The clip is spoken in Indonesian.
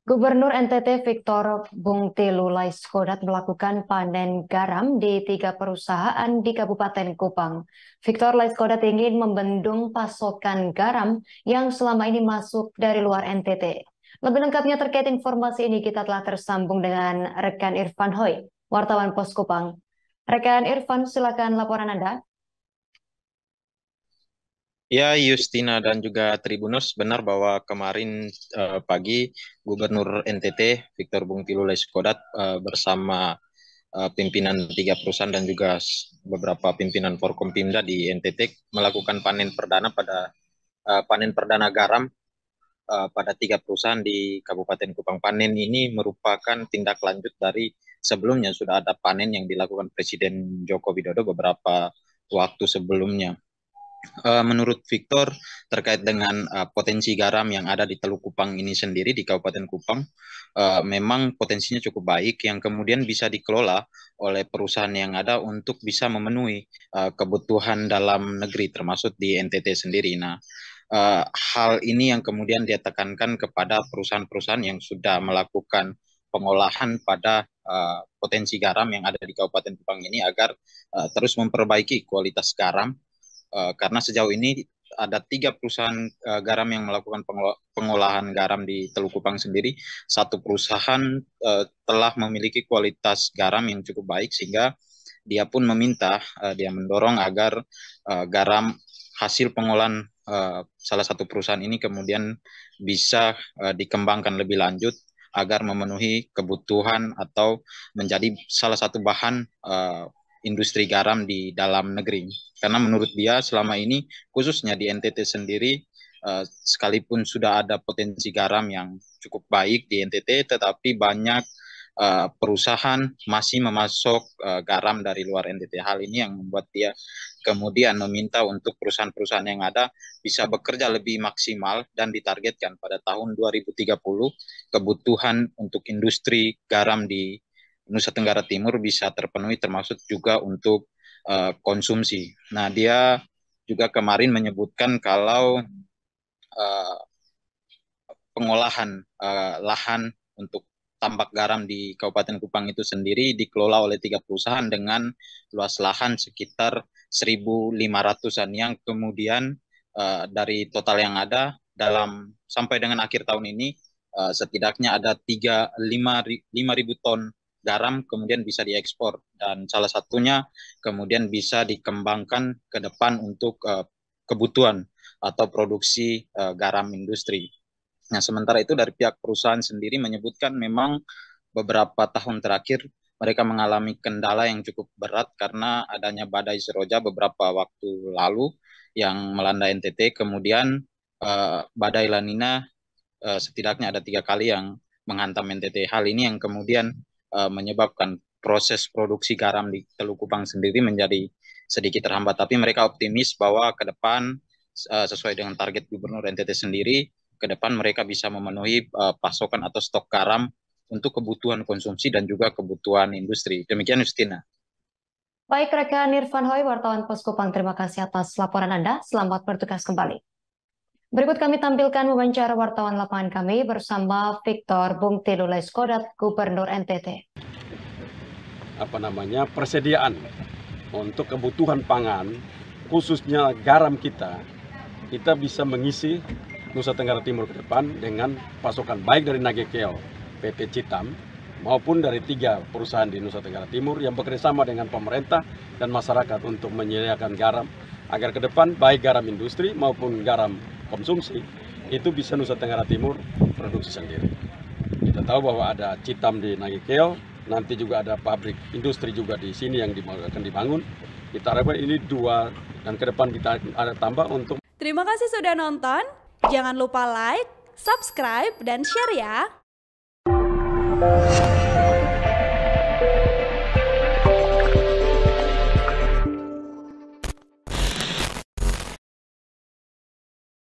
Gubernur NTT Victor Bungtilu Laiskodat melakukan panen garam di 3 perusahaan di Kabupaten Kupang. Victor Laiskodat ingin membendung pasokan garam yang selama ini masuk dari luar NTT. Lebih lengkapnya terkait informasi ini kita telah tersambung dengan rekan Irfan Hoy, wartawan Pos Kupang. Rekan Irfan, silakan laporan Anda. Ya, Justina dan juga Tribunus, benar bahwa kemarin pagi Gubernur NTT Victor Bungtilu Laiskodat bersama pimpinan 3 perusahaan dan juga beberapa pimpinan Forkompimda di NTT melakukan panen perdana panen perdana garam pada 3 perusahaan di Kabupaten Kupang. Panen ini merupakan tindak lanjut dari sebelumnya sudah ada panen yang dilakukan Presiden Joko Widodo beberapa waktu sebelumnya. Menurut Victor, terkait dengan potensi garam yang ada di Teluk Kupang ini sendiri di Kabupaten Kupang, memang potensinya cukup baik yang kemudian bisa dikelola oleh perusahaan yang ada untuk bisa memenuhi kebutuhan dalam negeri termasuk di NTT sendiri. Nah, hal ini yang kemudian dia tekankan kepada perusahaan-perusahaan yang sudah melakukan pengolahan pada potensi garam yang ada di Kabupaten Kupang ini agar terus memperbaiki kualitas garam. Karena sejauh ini ada 3 perusahaan garam yang melakukan pengolahan garam di Teluk Kupang sendiri. Satu perusahaan telah memiliki kualitas garam yang cukup baik sehingga dia pun meminta, dia mendorong agar garam hasil pengolahan salah satu perusahaan ini kemudian bisa dikembangkan lebih lanjut agar memenuhi kebutuhan atau menjadi salah satu bahan industri garam di dalam negeri. Karena menurut dia selama ini khususnya di NTT sendiri sekalipun sudah ada potensi garam yang cukup baik di NTT tetapi banyak perusahaan masih memasok garam dari luar NTT. Hal ini yang membuat dia kemudian meminta untuk perusahaan-perusahaan yang ada bisa bekerja lebih maksimal dan ditargetkan pada tahun 2030 kebutuhan untuk industri garam di Nusa Tenggara Timur bisa terpenuhi termasuk juga untuk konsumsi. Nah, dia juga kemarin menyebutkan kalau pengolahan lahan untuk tambak garam di Kabupaten Kupang itu sendiri dikelola oleh 3 perusahaan dengan luas lahan sekitar 1.500-an yang kemudian dari total yang ada dalam sampai dengan akhir tahun ini setidaknya ada 5.000 ton garam kemudian bisa diekspor dan salah satunya kemudian bisa dikembangkan ke depan untuk kebutuhan atau produksi garam industri. Nah, sementara itu dari pihak perusahaan sendiri menyebutkan memang beberapa tahun terakhir mereka mengalami kendala yang cukup berat karena adanya badai seroja beberapa waktu lalu yang melanda NTT, kemudian badai La Nina setidaknya ada 3 kali yang menghantam NTT. Hal ini yang kemudian menyebabkan proses produksi garam di Teluk Kupang sendiri menjadi sedikit terhambat. Tapi mereka optimis bahwa ke depan sesuai dengan target Gubernur NTT sendiri, ke depan mereka bisa memenuhi pasokan atau stok garam untuk kebutuhan konsumsi dan juga kebutuhan industri. Demikian Justina. Baik, rekan Irfan Hoy, wartawan Pos Kupang, terima kasih atas laporan Anda. Selamat bertugas kembali. Berikut kami tampilkan wawancara wartawan lapangan kami bersama Victor Bungtilu Laiskodat, Gubernur NTT. Persediaan untuk kebutuhan pangan, khususnya garam kita bisa mengisi Nusa Tenggara Timur ke depan dengan pasokan baik dari Nagekeo, PT Citam, maupun dari 3 perusahaan di Nusa Tenggara Timur yang bekerjasama dengan pemerintah dan masyarakat untuk menyediakan garam agar ke depan baik garam industri maupun garam konsumsi itu bisa Nusa Tenggara Timur produksi sendiri. Kita tahu bahwa ada Citam di Nagekeo, nanti juga ada pabrik industri juga di sini yang akan dibangun. Kita harapkan ini 2 dan ke depan kita ada tambah untuk. Terima kasih sudah nonton. Jangan lupa like, subscribe, dan share ya.